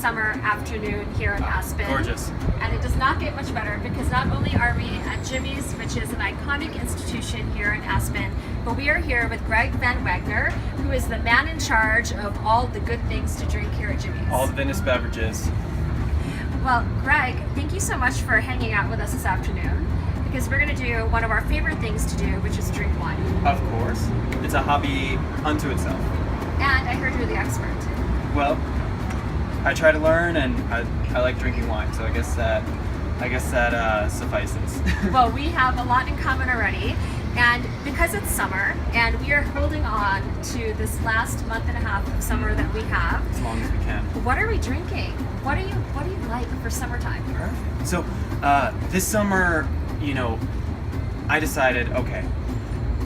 summer afternoon here in Aspen. Gorgeous. And it does not get much better because not only are we at Jimmy's, which is an iconic institution here in Aspen, but we are here with Greg Van Wagner, who is the man in charge of all the good things to drink here at Jimmy's. All the Venice beverages. Well, Greg, thank you so much for hanging out with us this afternoon, because we're going to do one of our favorite things to do, which is drink wine. Of course. It's a hobby unto itself. And I heard you're the expert. Well, I try to learn, and I like drinking wine, so I guess that suffices. Well, we have a lot in common already, and because it's summer, and we are holding on to this last month and a half of summer that we have. As long as we can. What are we drinking? What do you like for summertime? Perfect. So this summer, I decided, okay,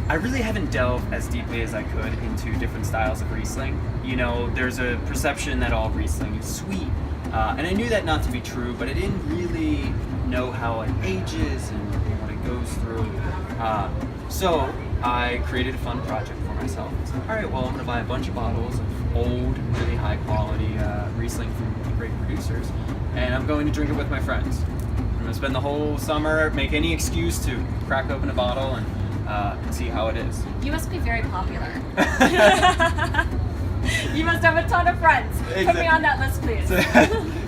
I really haven't delved as deeply as I could into different styles of Riesling. There's a perception that all Riesling is sweet, and I knew that not to be true, but I didn't really know how it ages and what it goes through. So I created a fun project for myself. I said, all right, well, I'm going to buy a bunch of bottles of old, really high quality Riesling from great producers, and I'm going to drink it with my friends. I'm going to spend the whole summer, make any excuse to crack open a bottle and see how it is. You must be very popular. You must have a ton of friends. Exactly. Put me on that list, please.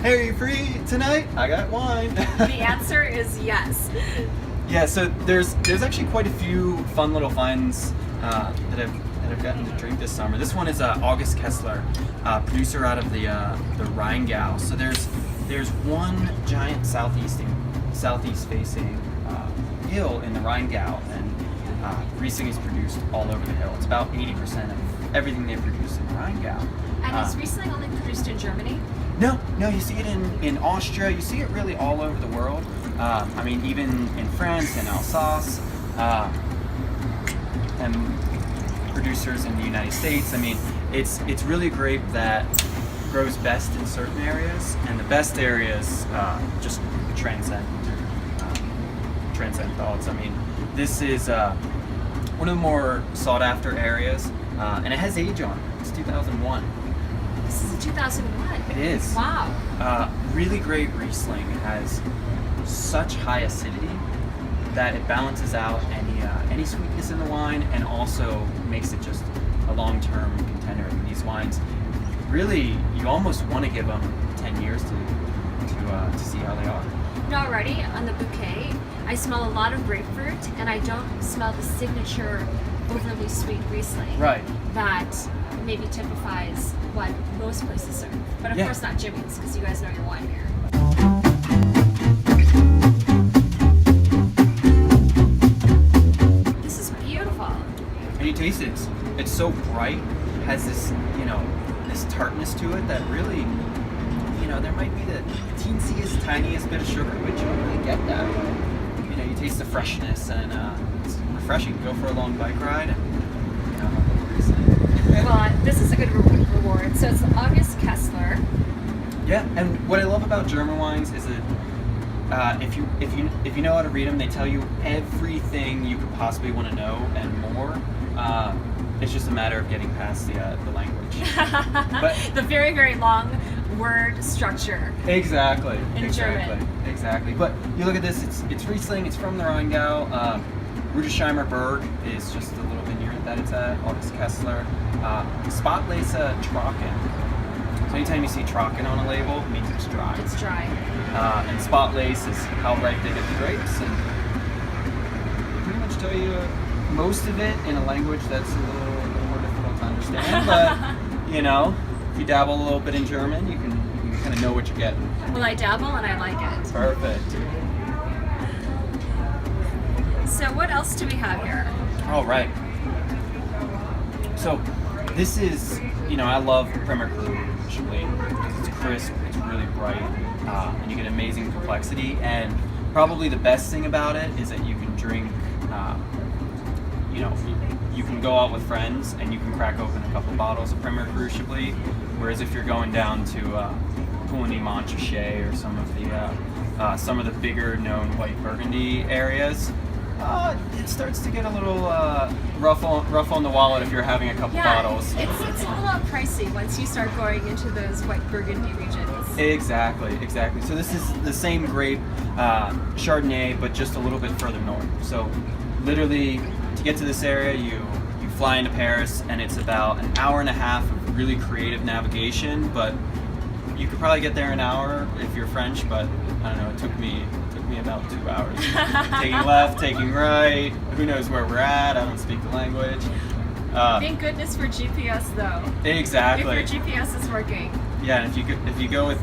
Hey, are you free tonight? I got wine. The answer is yes. Yeah, so there's actually quite a few fun little finds that I've gotten to drink this summer. This one is August Kessler, producer out of the Rheingau. So there's one giant southeast facing hill in the Rheingau, and Riesling is produced all over the hill. It's about 80% of everything they produce in the Rheingau. And is Riesling only produced in Germany? No, you see it in Austria. You see it really all over the world. Even in France and Alsace, and producers in the United States. It's really a grape that grows best in certain areas, and the best areas just transcend thoughts. This is one of the more sought after areas, and it has age on it. It's 2001. This is a 2001. It is. Wow. Really great Riesling has such high acidity that it balances out any sweetness in the wine, and also makes it just a long-term contender. These wines, really, you almost want to give them 10 years to see how they are. Already on the bouquet, I smell a lot of grapefruit, and I don't smell the signature overly sweet Riesling. Right. That maybe typifies what most places serve. But of course not Jimmy's, because you guys know your wine here. This is beautiful. And you taste it. It's so bright. It has this, this tartness to it that really, there might be the teensiest, tiniest bit of sugar, but you don't really get that. You taste the freshness, and it's refreshing. Go for a long bike ride, and Well, this is a good reward. So it's August Kessler. Yeah, and what I love about German wines is that if you know how to read them, they tell you everything you could possibly want to know and more. It's just a matter of getting past the language. But the very, very long word structure. Exactly. In German. Exactly. But you look at this, it's Riesling, it's from the Rheingau. Rudesheimer Berg is just a little vineyard that it's at, August Kessler. Spotless Trocken. So anytime you see Trocken on a label, it means it's dry. It's dry. And Spotless is how ripe they get the grapes, and they pretty much tell you most of it in a language that's a little more difficult to understand. But if you dabble a little bit in German, you can kind of know what you're getting. Well, I dabble and I like it. Perfect. So what else do we have here? All right. So this is, I love Premier Cru Chablis because it's crisp, it's really bright, and you get amazing complexity. And probably the best thing about it is that you can drink, you can go out with friends and you can crack open a couple bottles of Premier Cru Chablis. Whereas if you're going down to Pouligny Montrachet or some of the bigger known white Burgundy areas, It starts to get a little rough on the wallet if you're having a couple bottles. It's a little pricey once you start going into those white Burgundy regions. Exactly. So this is the same grape, Chardonnay, but just a little bit further north. So literally, to get to this area, you fly into Paris, and it's about an hour and a half of really creative navigation, but you could probably get there in an hour if you're French, but I don't know, it took me about 2 hours. Taking left, taking right, who knows where we're at, I don't speak the language. Thank goodness for GPS though. Exactly. If your GPS is working. Yeah, and if you go with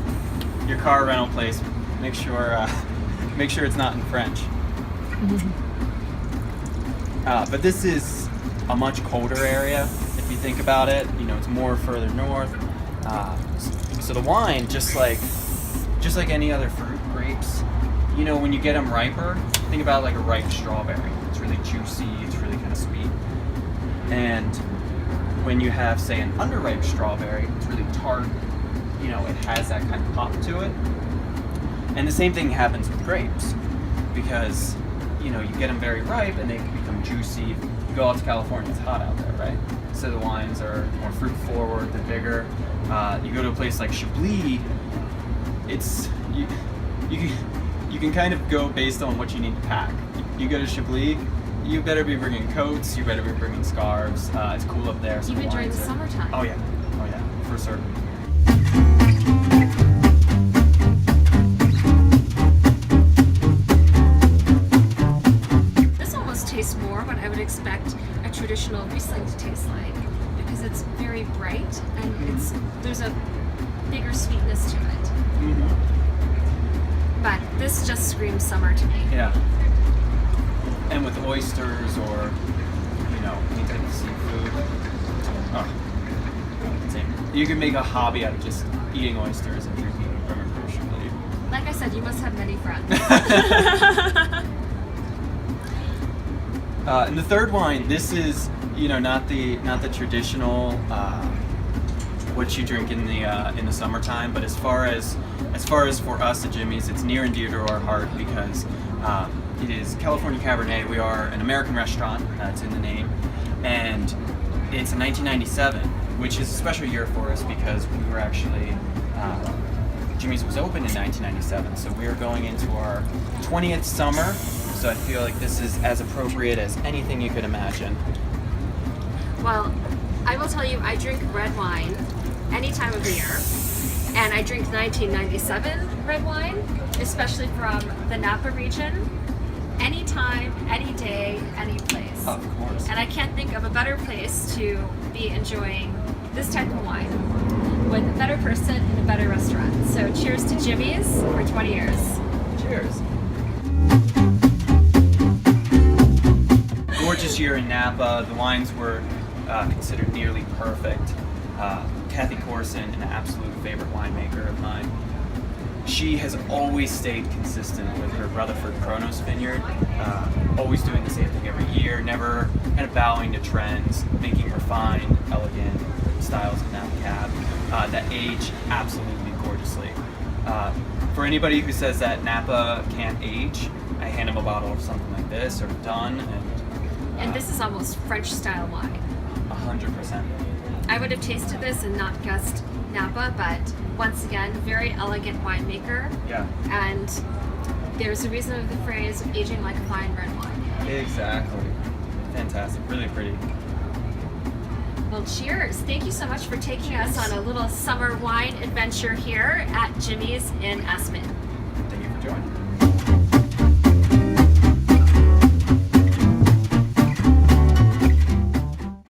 your car rental place, make sure it's not in French. But this is a much colder area if you think about it. You know, it's more further north. So the wine, just like any other fruit, grapes, you know, when you get them riper, think about like a ripe strawberry. It's really juicy, it's really kind of sweet. And when you have, say, an underripe strawberry, it's really tart. You know, it has that kind of pop to it. And the same thing happens with grapes, because, you know, you get them very ripe and they become juicy. You go out to California, it's hot out there, right? So the wines are more fruit forward, they're bigger. You go to a place like Chablis, it's you can kind of go based on what you need to pack. You go to Chablis, you better be bringing coats, you better be bringing scarves. It's cool up there. So even during the summertime. Oh yeah, for certain. This almost tastes more what I would expect a traditional Riesling to taste like, because it's very bright and there's a bigger sweetness to it. But this just screams summer to me. Yeah. And with oysters or, you know, any type of seafood. You can make a hobby out of just eating oysters and drinking from a cruise ship. Like I said, you must have many friends. And the third wine, this is, you know, not the traditional what you drink in the summertime, but as far as for us at Jimmy's, it's near and dear to our heart because it is California Cabernet. We are an American restaurant, it's in the name, and it's 1997, which is a special year for us because we were actually Jimmy's was opened in 1997, so we are going into our 20th summer. So I feel like this is as appropriate as anything you could imagine. Well, I will tell you, I drink red wine any time of the year, and I drink 1997 red wine, especially from the Napa region, anytime, any day, any place. Of course. And I can't think of a better place to be enjoying this type of wine with a better person in a better restaurant. So cheers to Jimmy's for 20 years. Cheers. Gorgeous year in Napa. The wines were considered nearly perfect. Kathy Corson, an absolute favorite winemaker of mine. She has always stayed consistent with her Rutherford Kronos vineyard, always doing the same thing every year, never kind of bowing to trends, making refined, elegant styles of Napa Cab that age absolutely gorgeously. For anybody who says that Napa can't age, I hand them a bottle of something like this or Dun, and this is almost French style wine. 100%. I would have tasted this and not guessed Napa, but once again, very elegant winemaker. Yeah. And there's a reason of the phrase aging like a fine red wine. Exactly. Fantastic. Really pretty. Well, cheers. Thank you so much for taking us on a little summer wine adventure here at Jimmy's in Aspen. Thank you for joining.